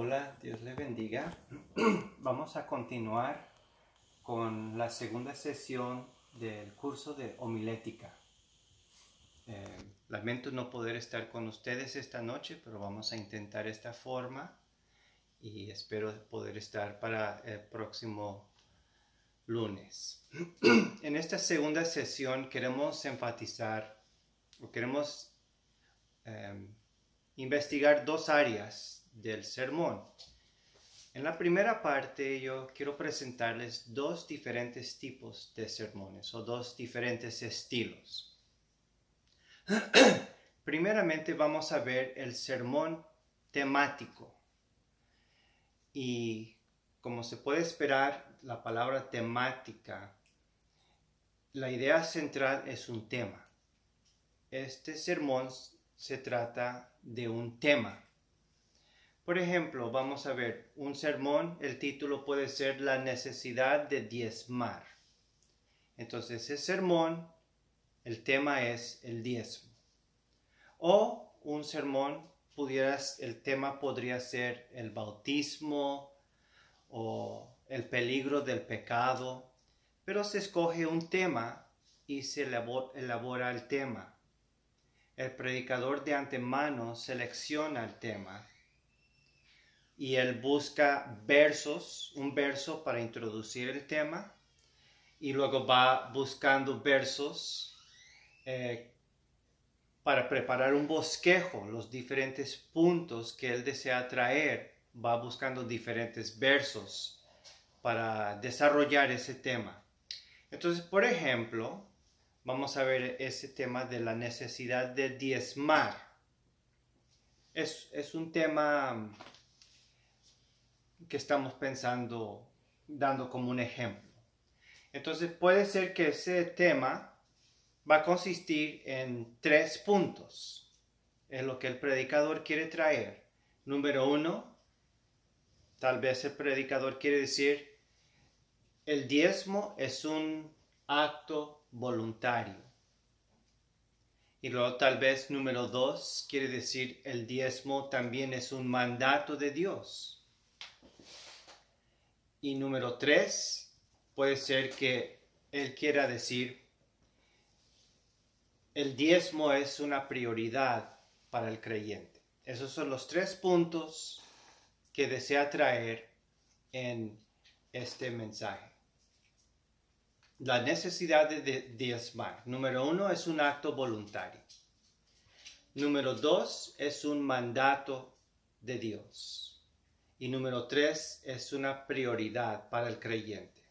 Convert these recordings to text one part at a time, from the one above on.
Hola, Dios le bendiga. Vamos a continuar con la segunda sesión del curso de homilética. Lamento no poder estar con ustedes esta noche, pero vamos a intentar esta forma y espero poder estar para el próximo lunes. En esta segunda sesión queremos enfatizar o queremos investigar dos áreas del sermón. En la primera parte yo quiero presentarles dos diferentes tipos de sermones o dos diferentes estilos. Primeramente vamos a ver el sermón temático. Y como se puede esperar, la palabra temática, la idea central es un tema. Este sermón se trata de un tema. Por ejemplo, vamos a ver un sermón, el título puede ser La necesidad de diezmar. Entonces, ese sermón, el tema es el diezmo. O un sermón, el tema podría ser el bautismo o el peligro del pecado, pero se escoge un tema y se elabora el tema. El predicador de antemano selecciona el tema y él busca un verso para introducir el tema, y luego va buscando versos para preparar un bosquejo, los diferentes puntos que él desea traer. Va buscando diferentes versos para desarrollar ese tema. Entonces, por ejemplo, vamos a ver ese tema de la necesidad de diezmar. Es un tema que estamos pensando, dando como un ejemplo. Entonces puede ser que ese tema va a consistir en 3 puntos. Es lo que el predicador quiere traer. Número 1, tal vez el predicador quiere decir, el diezmo es un acto voluntario. Y luego tal vez número 2 quiere decir, el diezmo también es un mandato de Dios. Y número 3, puede ser que él quiera decir, el diezmo es una prioridad para el creyente. Esos son los 3 puntos que desea traer en este mensaje. La necesidad de diezmar. Número 1 es un acto voluntario. Número 2 es un mandato de Dios. Y número 3 es una prioridad para el creyente.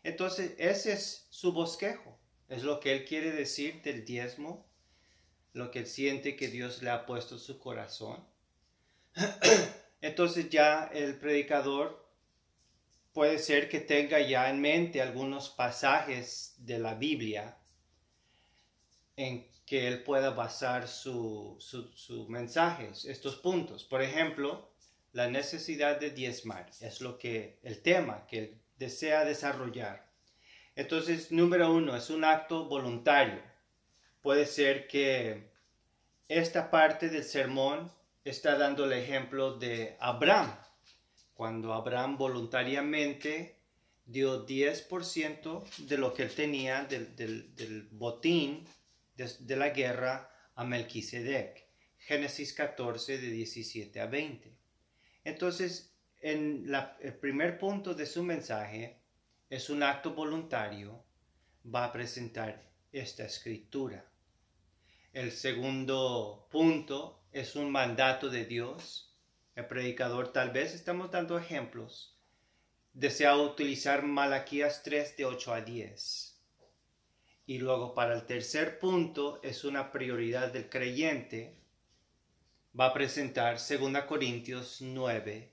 Entonces, ese es su bosquejo. Es lo que él quiere decir del diezmo, lo que él siente que Dios le ha puesto en su corazón. Entonces ya el predicador puede ser que tenga ya en mente algunos pasajes de la Biblia en que él pueda basar su mensaje, estos puntos. Por ejemplo, la necesidad de diezmar es el tema que él desea desarrollar. Entonces, número 1 es un acto voluntario. Puede ser que esta parte del sermón está dando el ejemplo de Abraham. Cuando Abraham voluntariamente dio 10% de lo que él tenía del botín de la guerra a Melquisedec. Génesis 14 de 17 a 20. Entonces, el primer punto de su mensaje es un acto voluntario. Va a presentar esta escritura. El segundo punto es un mandato de Dios. El predicador, tal vez estamos dando ejemplos, desea utilizar Malaquías 3 de 8 a 10. Y luego para el tercer punto es una prioridad del creyente. Va a presentar 2 Corintios 9,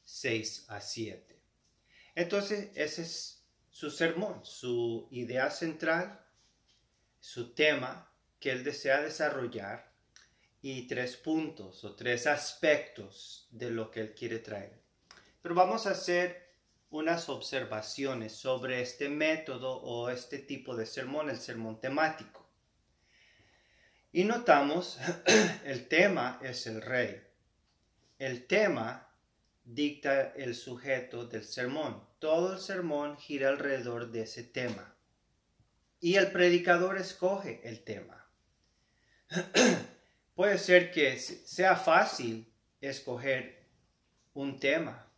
6 a 7. Entonces, ese es su sermón, su idea central, su tema que él desea desarrollar y 3 puntos o 3 aspectos de lo que él quiere traer. Pero vamos a hacer unas observaciones sobre este método o este tipo de sermón, el sermón temático. Y notamos, el tema es el rey. El tema dicta el sujeto del sermón. Todo el sermón gira alrededor de ese tema. Y el predicador escoge el tema. Puede ser que sea fácil escoger un tema,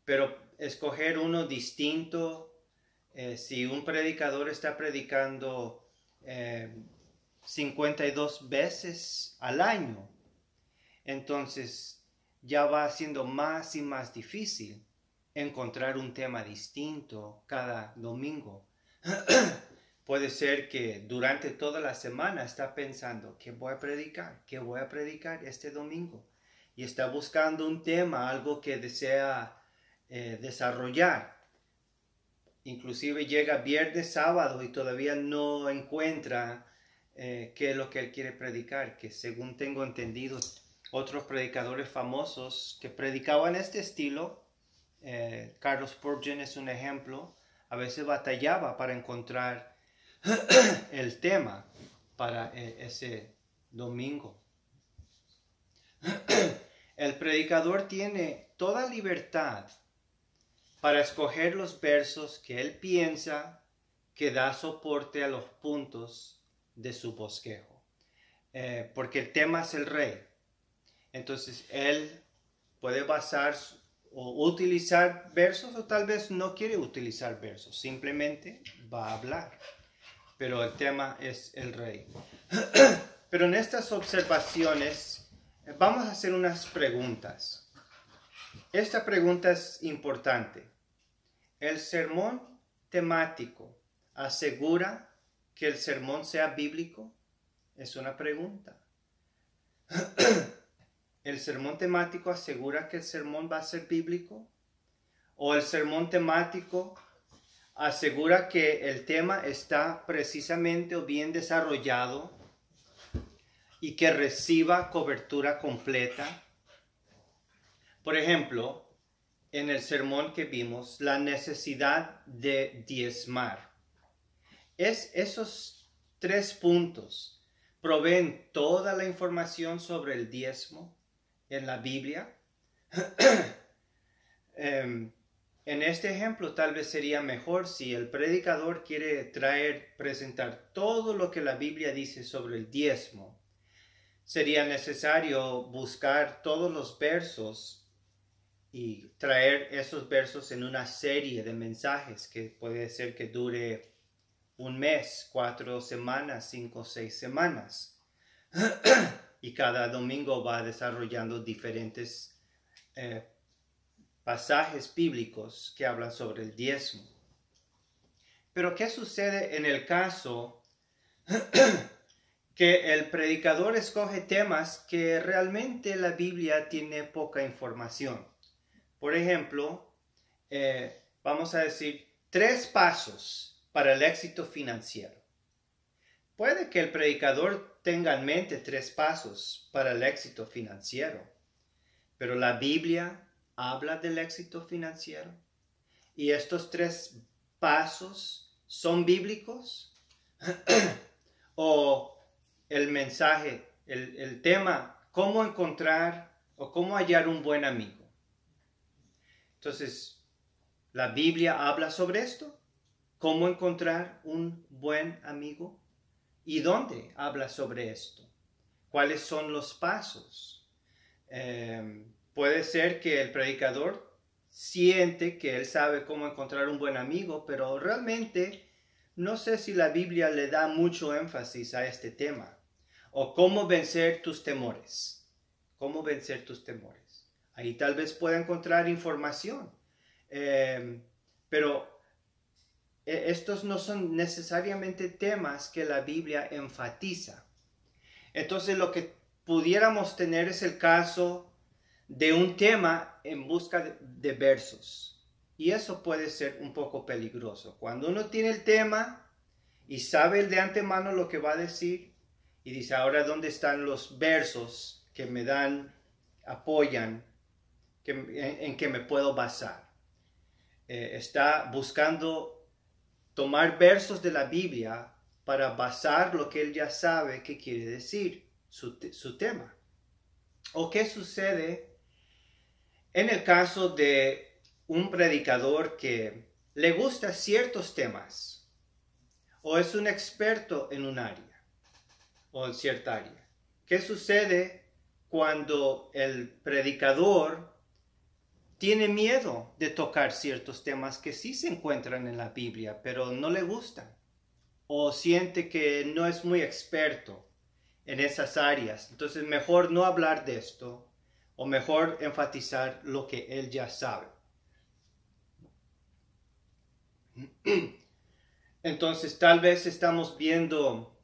pero escoger uno distinto, si un predicador está predicando 52 veces al año, entonces ya va siendo más y más difícil encontrar un tema distinto cada domingo. Puede ser que durante toda la semana está pensando, ¿qué voy a predicar? ¿Qué voy a predicar este domingo? Y está buscando un tema, algo que desea desarrollar. Inclusive llega viernes, sábado y todavía no encuentra qué es lo que él quiere predicar, que según tengo entendido, otros predicadores famosos que predicaban este estilo, Carlos Spurgeon es un ejemplo, a veces batallaba para encontrar el tema para ese domingo. El predicador tiene toda libertad para escoger los versos que él piensa que da soporte a los puntos de su bosquejo, porque el tema es el rey. Entonces él puede basar o utilizar versos, o tal vez no quiere utilizar versos, simplemente va a hablar. Pero el tema es el rey. Pero en estas observaciones vamos a hacer unas preguntas. Esta pregunta es importante. ¿El sermón temático asegura que el sermón sea bíblico? Es una pregunta. ¿El sermón temático asegura que el sermón va a ser bíblico? ¿O el sermón temático asegura que el tema está precisamente o bien desarrollado y que reciba cobertura completa? Por ejemplo, en el sermón que vimos, la necesidad de diezmar. Esos 3 puntos proveen toda la información sobre el diezmo en la Biblia. En este ejemplo tal vez sería mejor si el predicador quiere presentar todo lo que la Biblia dice sobre el diezmo. Sería necesario buscar todos los versos y traer esos versos en una serie de mensajes que puede ser que dure un mes, 4 semanas, 5, 6 semanas. Y cada domingo va desarrollando diferentes pasajes bíblicos que hablan sobre el diezmo. Pero ¿qué sucede en el caso que el predicador escoge temas que realmente la Biblia tiene poca información? Por ejemplo, vamos a decir 3 pasos para el éxito financiero. Puede que el predicador tenga en mente 3 pasos para el éxito financiero, pero la Biblia habla del éxito financiero. ¿Y estos 3 pasos son bíblicos? ¿O el mensaje, el tema, cómo encontrar o cómo hallar un buen amigo? Entonces, ¿la Biblia habla sobre esto? ¿Cómo encontrar un buen amigo? ¿Y dónde habla sobre esto? ¿Cuáles son los pasos? Puede ser que el predicador siente que él sabe cómo encontrar un buen amigo, pero realmente no sé si la Biblia le da mucho énfasis a este tema. O cómo vencer tus temores. ¿Cómo vencer tus temores? Ahí tal vez pueda encontrar información. Pero estos no son necesariamente temas que la Biblia enfatiza. Entonces lo que pudiéramos tener es el caso de un tema en busca de versos. Y eso puede ser un poco peligroso. Cuando uno tiene el tema y sabe de antemano lo que va a decir y dice, ahora ¿dónde están los versos que me apoyan, en que me puedo basar? Está buscando tomar versos de la Biblia para basar lo que él ya sabe que quiere decir, su tema. ¿O qué sucede En el caso de un predicador que le gusta ciertos temas o es un experto en un área o en cierta área, ¿qué sucede cuando el predicador tiene miedo de tocar ciertos temas que sí se encuentran en la Biblia, pero no le gustan? O siente que no es muy experto en esas áreas. Entonces, mejor no hablar de esto o mejor enfatizar lo que él ya sabe. Entonces, tal vez estamos viendo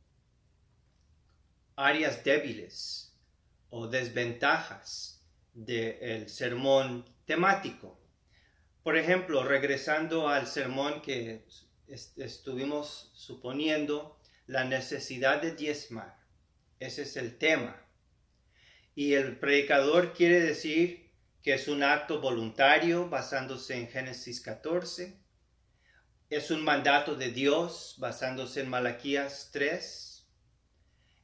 áreas débiles o desventajas del sermón temático. Por ejemplo, regresando al sermón que estuvimos suponiendo, la necesidad de diezmar. Ese es el tema. Y el predicador quiere decir que es un acto voluntario basándose en Génesis 14. Es un mandato de Dios basándose en Malaquías 3.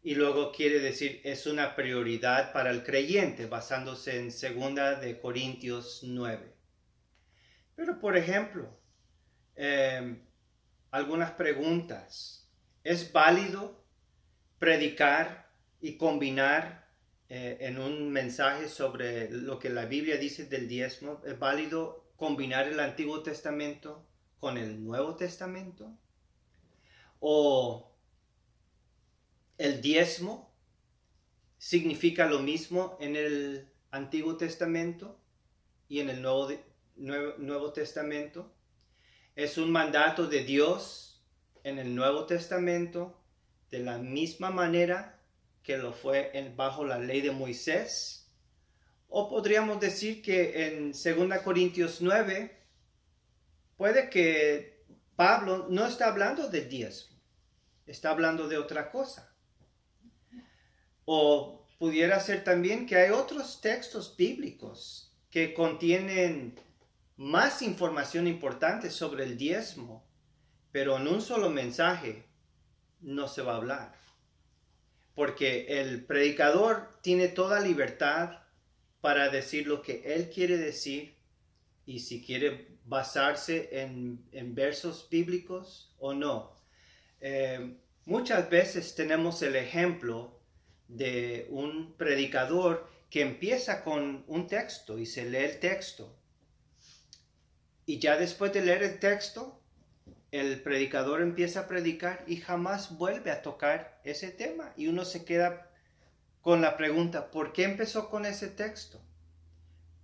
Y luego quiere decir es una prioridad para el creyente basándose en 2 de Corintios 9. Pero por ejemplo, algunas preguntas. ¿Es válido predicar y combinar en un mensaje sobre lo que la Biblia dice del diezmo? ¿Es válido combinar el Antiguo Testamento con el Nuevo Testamento? ¿O el diezmo significa lo mismo en el Antiguo Testamento y en el Nuevo Testamento? ¿Es un mandato de Dios en el Nuevo Testamento de la misma manera que lo fue bajo la ley de Moisés? O podríamos decir que en 2 Corintios 9 puede que Pablo no está hablando del diezmo, está hablando de otra cosa. O pudiera ser también que hay otros textos bíblicos que contienen más información importante sobre el diezmo, pero en un solo mensaje no se va a hablar. Porque el predicador tiene toda libertad para decir lo que él quiere decir y si quiere basarse en versos bíblicos o no. Muchas veces tenemos el ejemplo de un predicador que empieza con un texto y se lee el texto. Y ya después de leer el texto, el predicador empieza a predicar y jamás vuelve a tocar ese tema. Y uno se queda con la pregunta, ¿por qué empezó con ese texto?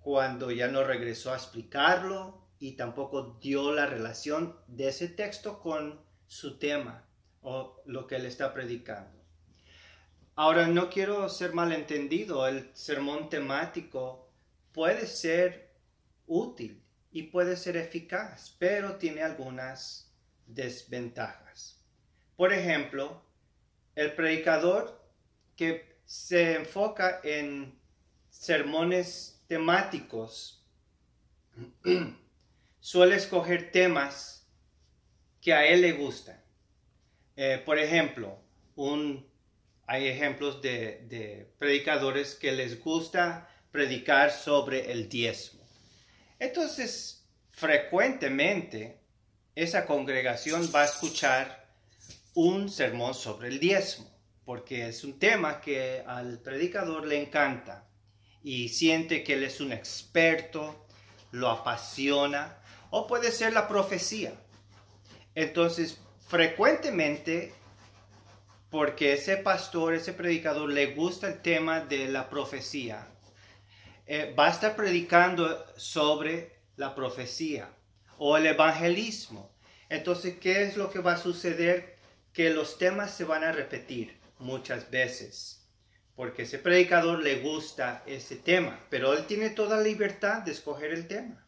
Cuando ya no regresó a explicarlo y tampoco dio la relación de ese texto con su tema o lo que él está predicando. Ahora, no quiero ser malentendido, el sermón temático puede ser útil y puede ser eficaz, pero tiene algunas desventajas. Por ejemplo, el predicador que se enfoca en sermones temáticos suele escoger temas que a él le gustan. Por ejemplo, hay ejemplos de predicadores que les gusta predicar sobre el diezmo. Entonces, frecuentemente, esa congregación va a escuchar un sermón sobre el diezmo, porque es un tema que al predicador le encanta y siente que él es un experto, lo apasiona, o puede ser la profecía. Entonces, frecuentemente, porque ese pastor, ese predicador le gusta el tema de la profecía, va a estar predicando sobre la profecía o el evangelismo. Entonces, ¿qué es lo que va a suceder? Que los temas se van a repetir muchas veces, porque ese predicador le gusta ese tema, pero él tiene toda libertad de escoger el tema,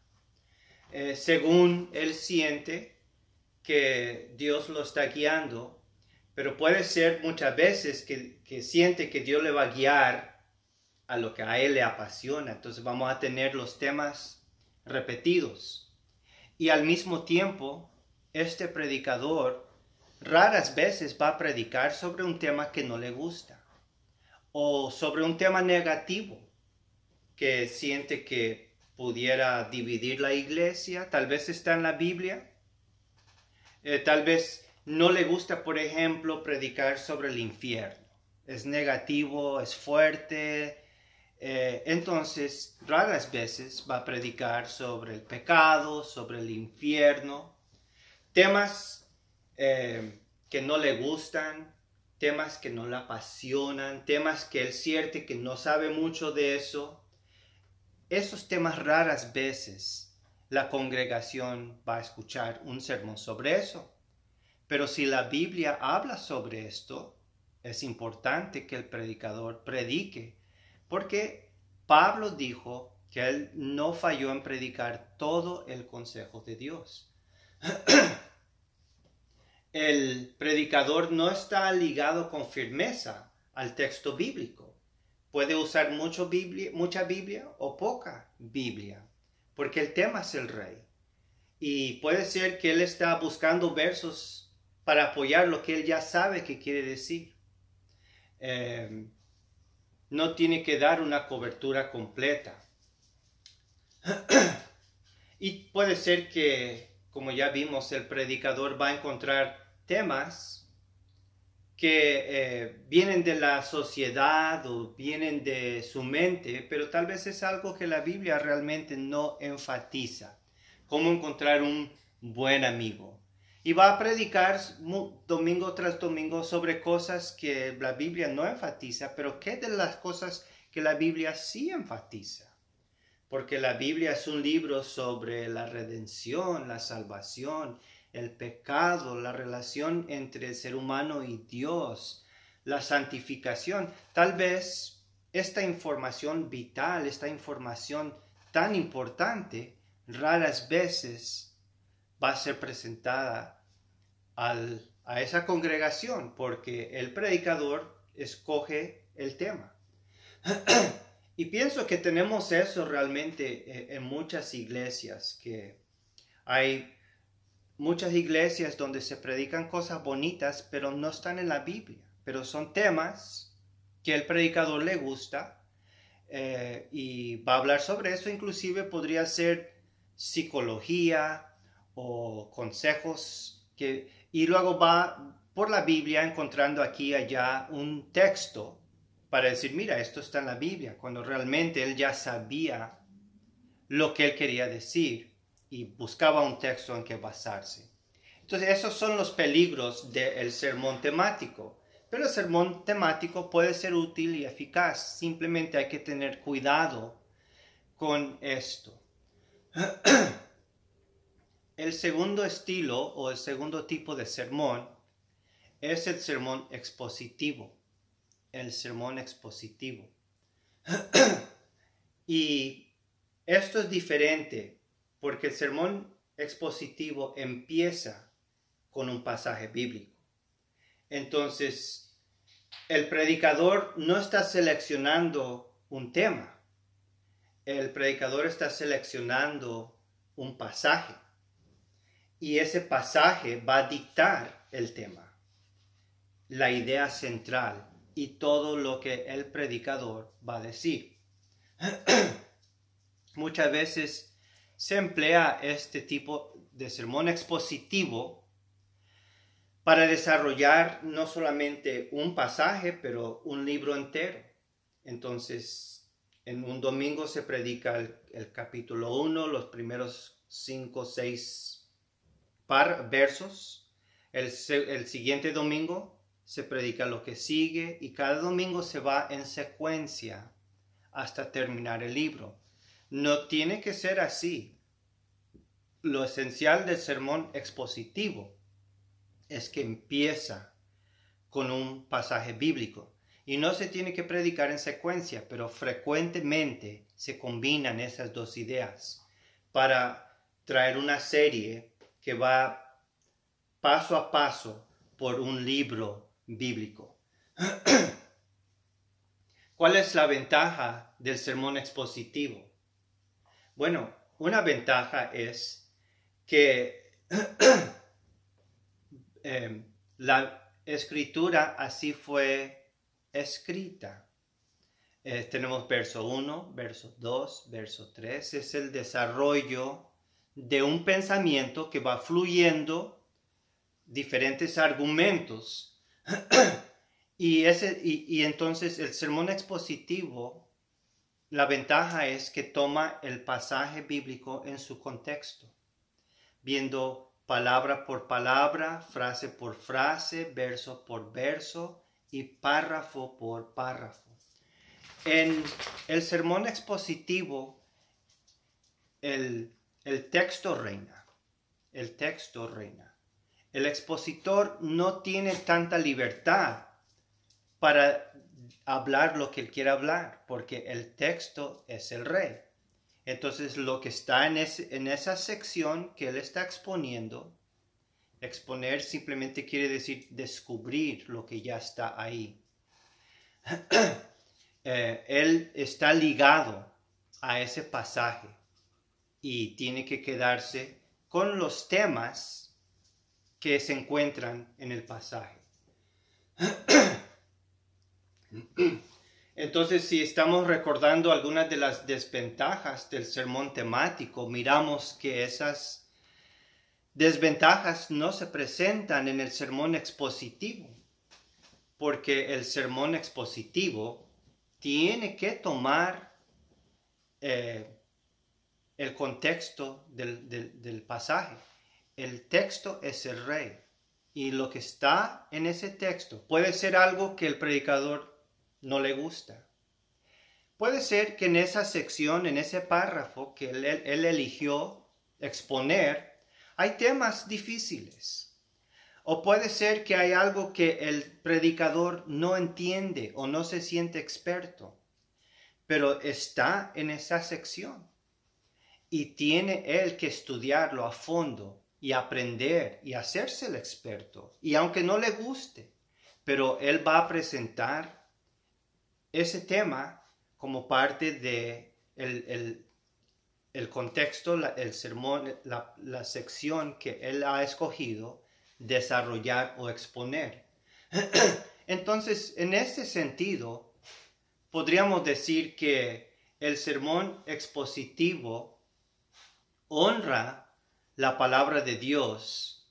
según él siente que Dios lo está guiando, pero puede ser muchas veces que siente que Dios le va a guiar a lo que a él le apasiona. Entonces vamos a tener los temas repetidos. Y al mismo tiempo, este predicador raras veces va a predicar sobre un tema que no le gusta o sobre un tema negativo que siente que pudiera dividir la iglesia, tal vez está en la Biblia, tal vez no le gusta, por ejemplo, predicar sobre el infierno. Es negativo, es fuerte. Entonces, raras veces va a predicar sobre el pecado, sobre el infierno. Temas que no le gustan, temas que no le apasionan, temas que él siente que no sabe mucho de eso. Esos temas raras veces la congregación va a escuchar un sermón sobre eso. Pero si la Biblia habla sobre esto, es importante que el predicador predique, porque Pablo dijo que él no falló en predicar todo el consejo de Dios. El predicador no está ligado con firmeza al texto bíblico. Puede usar mucha Biblia o poca Biblia, porque el tema es el rey. Y puede ser que él está buscando versos para apoyar lo que él ya sabe que quiere decir. No tiene que dar una cobertura completa. Y puede ser que, como ya vimos, el predicador va a encontrar temas que vienen de la sociedad o vienen de su mente, pero tal vez es algo que la Biblia realmente no enfatiza. Cómo encontrar un buen amigo. Y va a predicar domingo tras domingo sobre cosas que la Biblia no enfatiza, pero ¿qué de las cosas que la Biblia sí enfatiza? Porque la Biblia es un libro sobre la redención, la salvación, el pecado, la relación entre el ser humano y Dios, la santificación. Tal vez esta información vital, esta información tan importante, raras veces va a ser presentada a esa congregación, porque el predicador escoge el tema. Y pienso que tenemos eso realmente en muchas iglesias, que hay muchas iglesias donde se predican cosas bonitas, pero no están en la Biblia, pero son temas que el predicador le gusta y va a hablar sobre eso. Inclusive podría ser psicología o consejos y luego va por la Biblia encontrando aquí y allá un texto para decir, mira, esto está en la Biblia, cuando realmente él ya sabía lo que él quería decir y buscaba un texto en que basarse. Entonces, esos son los peligros del sermón temático. Pero el sermón temático puede ser útil y eficaz. Simplemente hay que tener cuidado con esto. El segundo estilo o el segundo tipo de sermón es el sermón expositivo. El sermón expositivo. Y esto es diferente porque el sermón expositivo empieza con un pasaje bíblico. Entonces, el predicador no está seleccionando un tema. El predicador está seleccionando un pasaje. Y ese pasaje va a dictar el tema, la idea central y todo lo que el predicador va a decir. Muchas veces se emplea este tipo de sermón expositivo para desarrollar no solamente un pasaje, pero un libro entero. Entonces, en un domingo se predica el capítulo 1, los primeros 5 o 6 versos. El siguiente domingo se predica lo que sigue y cada domingo se va en secuencia hasta terminar el libro. No tiene que ser así. Lo esencial del sermón expositivo es que empieza con un pasaje bíblico y no se tiene que predicar en secuencia, pero frecuentemente se combinan esas dos ideas para traer una serie que va paso a paso por un libro bíblico. ¿Cuál es la ventaja del sermón expositivo? Bueno, una ventaja es que la escritura así fue escrita. Tenemos verso 1, verso 2, verso 3. Es el desarrollo de un pensamiento que va fluyendo diferentes argumentos. y entonces el sermón expositivo, la ventaja es que toma el pasaje bíblico en su contexto, viendo palabra por palabra, frase por frase, verso por verso y párrafo por párrafo. En el sermón expositivo, el texto reina. El texto reina. El expositor no tiene tanta libertad para hablar lo que él quiere hablar, porque el texto es el rey. Entonces, lo que está en esa sección que él está exponiendo, exponer simplemente quiere decir descubrir lo que ya está ahí. Él está ligado a ese pasaje y tiene que quedarse con los temas que se encuentran en el pasaje. Entonces, si estamos recordando algunas de las desventajas del sermón temático, miramos que esas desventajas no se presentan en el sermón expositivo, porque el sermón expositivo tiene que tomar el contexto del pasaje. El texto es el rey, y lo que está en ese texto puede ser algo que el predicador no le gusta. Puede ser que en esa sección, en ese párrafo que él eligió exponer, hay temas difíciles. O puede ser que hay algo que el predicador no entiende o no se siente experto, pero está en esa sección y tiene él que estudiarlo a fondo y aprender y hacerse el experto. Y aunque no le guste, pero él va a presentar ese tema como parte de el contexto, el sermón, la sección que él ha escogido desarrollar o exponer. Entonces, en este sentido, podríamos decir que el sermón expositivo honra la palabra de Dios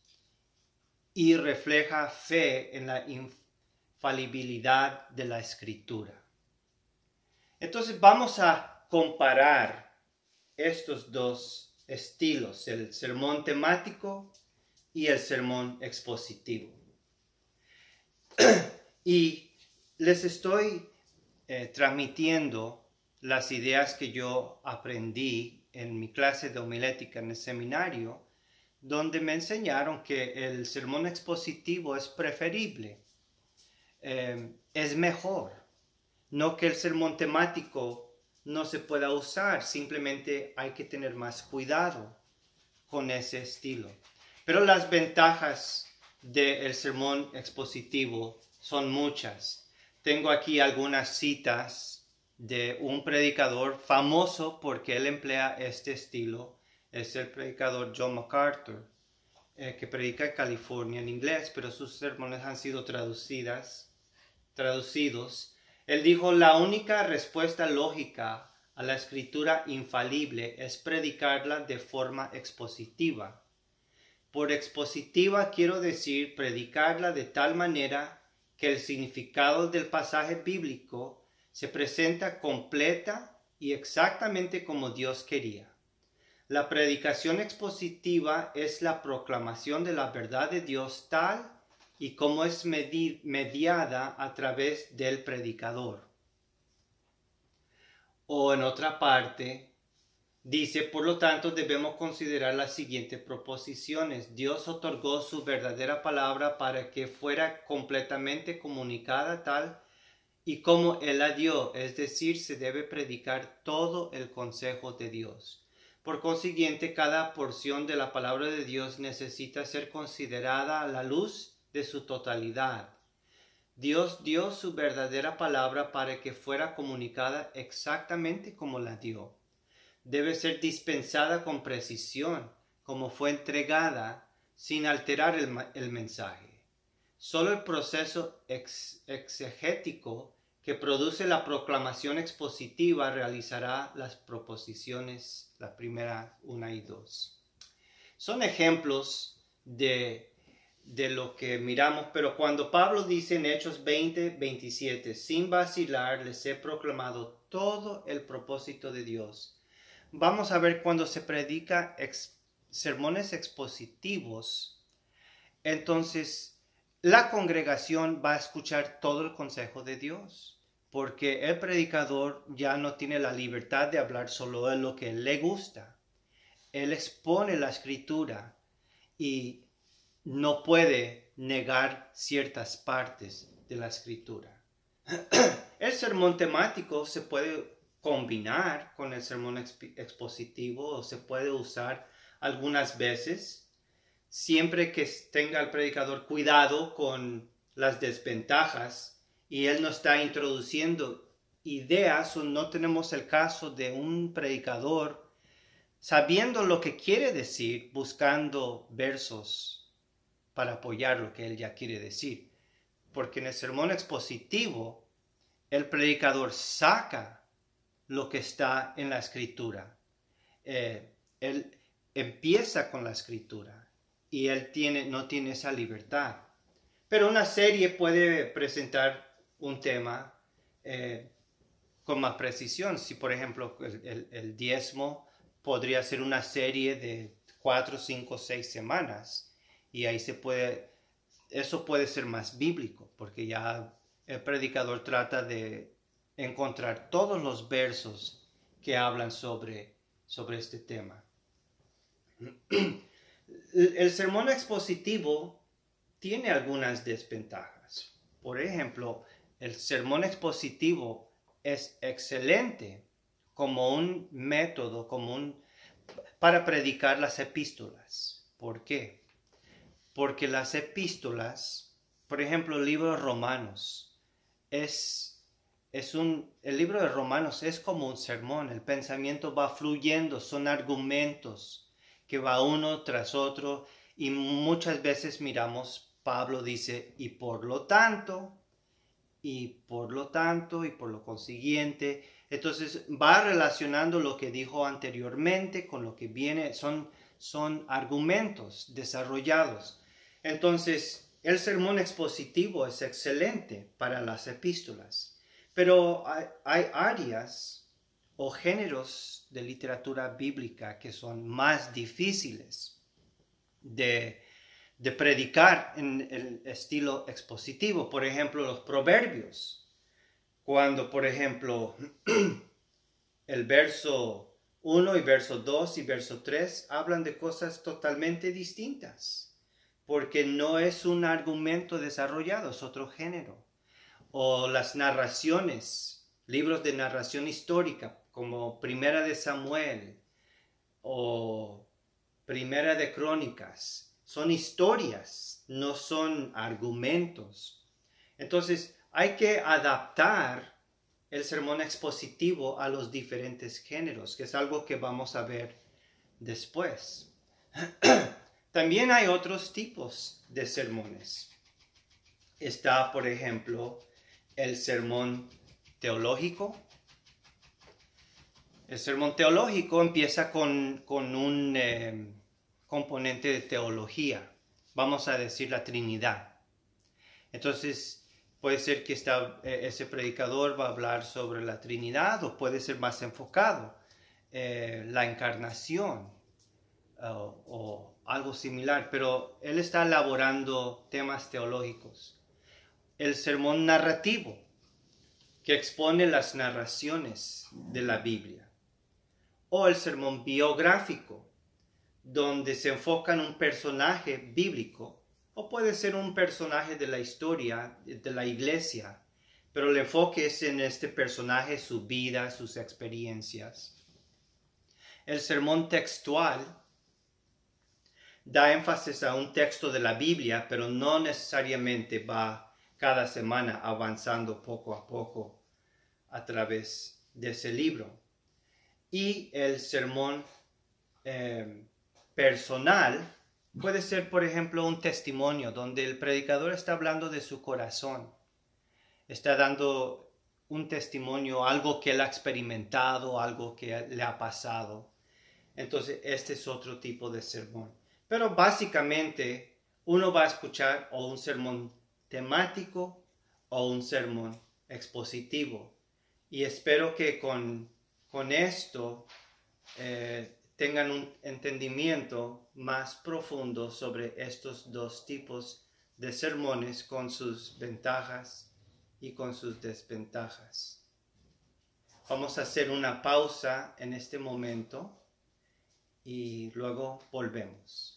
y refleja fe en la infalibilidad de la Escritura. Entonces, vamos a comparar estos dos estilos, el sermón temático y el sermón expositivo. Y les estoy transmitiendo las ideas que yo aprendí en mi clase de homilética en el seminario, donde me enseñaron que el sermón expositivo es preferible, es mejor. No que el sermón temático no se pueda usar, simplemente hay que tener más cuidado con ese estilo. Pero las ventajas del sermón expositivo son muchas. Tengo aquí algunas citas de un predicador famoso porque él emplea este estilo. Es el predicador John MacArthur, que predica en California en inglés, pero sus sermones han sido traducidos. Él dijo: la única respuesta lógica a la escritura infalible es predicarla de forma expositiva. Por expositiva quiero decir predicarla de tal manera que el significado del pasaje bíblico se presenta completa y exactamente como Dios quería. La predicación expositiva es la proclamación de la verdad de Dios tal y como es mediada a través del predicador. O en otra parte, dice: por lo tanto, debemos considerar las siguientes proposiciones. Dios otorgó su verdadera palabra para que fuera completamente comunicada tal y como Él la dio, es decir, se debe predicar todo el consejo de Dios. Por consiguiente, cada porción de la palabra de Dios necesita ser considerada a la luz de su totalidad. Dios dio su verdadera palabra para que fuera comunicada exactamente como la dio. Debe ser dispensada con precisión, como fue entregada, sin alterar el mensaje. Solo el proceso exegético que produce la proclamación expositiva realizará las proposiciones, la primera, 1 y 2. Son ejemplos de lo que miramos, pero cuando Pablo dice en Hechos 20:27, sin vacilar les he proclamado todo el propósito de Dios. Vamos a ver cuando se predica sermones expositivos, entonces la congregación va a escuchar todo el consejo de Dios, porque el predicador ya no tiene la libertad de hablar solo de lo que le gusta. Él expone la escritura y no puede negar ciertas partes de la escritura. El sermón temático se puede combinar con el sermón expositivo o se puede usar algunas veces, siempre que tenga el predicador cuidado con las desventajas y él no está introduciendo ideas, o no tenemos el caso de un predicador sabiendo lo que quiere decir, buscando versos para apoyar lo que él ya quiere decir. Porque en el sermón expositivo, el predicador saca lo que está en la escritura. Él empieza con la escritura y él no tiene esa libertad. Pero una serie puede presentar un tema con más precisión. Si, por ejemplo, el diezmo podría ser una serie de 4, 5, 6 semanas. Y ahí eso puede ser más bíblico, porque ya el predicador trata de encontrar todos los versos que hablan sobre este tema. El sermón expositivo tiene algunas desventajas. Por ejemplo, el sermón expositivo es excelente como un método, para predicar las epístolas. ¿Por qué? Porque las epístolas, por ejemplo, el libro de Romanos, el libro de Romanos es como un sermón. El pensamiento va fluyendo, son argumentos que va uno tras otro. Y muchas veces miramos, Pablo dice, y por lo tanto, y por lo consiguiente. Entonces va relacionando lo que dijo anteriormente con lo que viene. Son argumentos desarrollados. Entonces, el sermón expositivo es excelente para las epístolas, pero hay áreas o géneros de literatura bíblica que son más difíciles de predicar en el estilo expositivo. Por ejemplo, los proverbios. Cuando, por ejemplo, el verso 1 y verso 2 y verso 3 hablan de cosas totalmente distintas, porque no es un argumento desarrollado, es otro género. O las narraciones, libros de narración histórica, como Primera de Samuel o Primera de Crónicas, son historias, no son argumentos. Entonces, hay que adaptar el sermón expositivo a los diferentes géneros, que es algo que vamos a ver después. También hay otros tipos de sermones. Está, por ejemplo, el sermón teológico. El sermón teológico empieza con un componente de teología. Vamos a decir la Trinidad. Entonces, puede ser que ese predicador va a hablar sobre la Trinidad, o puede ser más enfocado la encarnación o algo similar, pero él está elaborando temas teológicos. El sermón narrativo, que expone las narraciones de la Biblia. O el sermón biográfico, donde se enfoca en un personaje bíblico, o puede ser un personaje de la historia, de la iglesia, pero el enfoque es en este personaje, su vida, sus experiencias. El sermón textual da énfasis a un texto de la Biblia, pero no necesariamente va cada semana avanzando poco a poco a través de ese libro. Y el sermón personal puede ser, por ejemplo, un testimonio donde el predicador está hablando de su corazón, está dando un testimonio, algo que él ha experimentado, algo que le ha pasado. Entonces, este es otro tipo de sermón. Pero básicamente, uno va a escuchar o un sermón temático o un sermón expositivo. Y espero que con esto tengan un entendimiento más profundo sobre estos dos tipos de sermones con sus ventajas y con sus desventajas. Vamos a hacer una pausa en este momento y luego volvemos.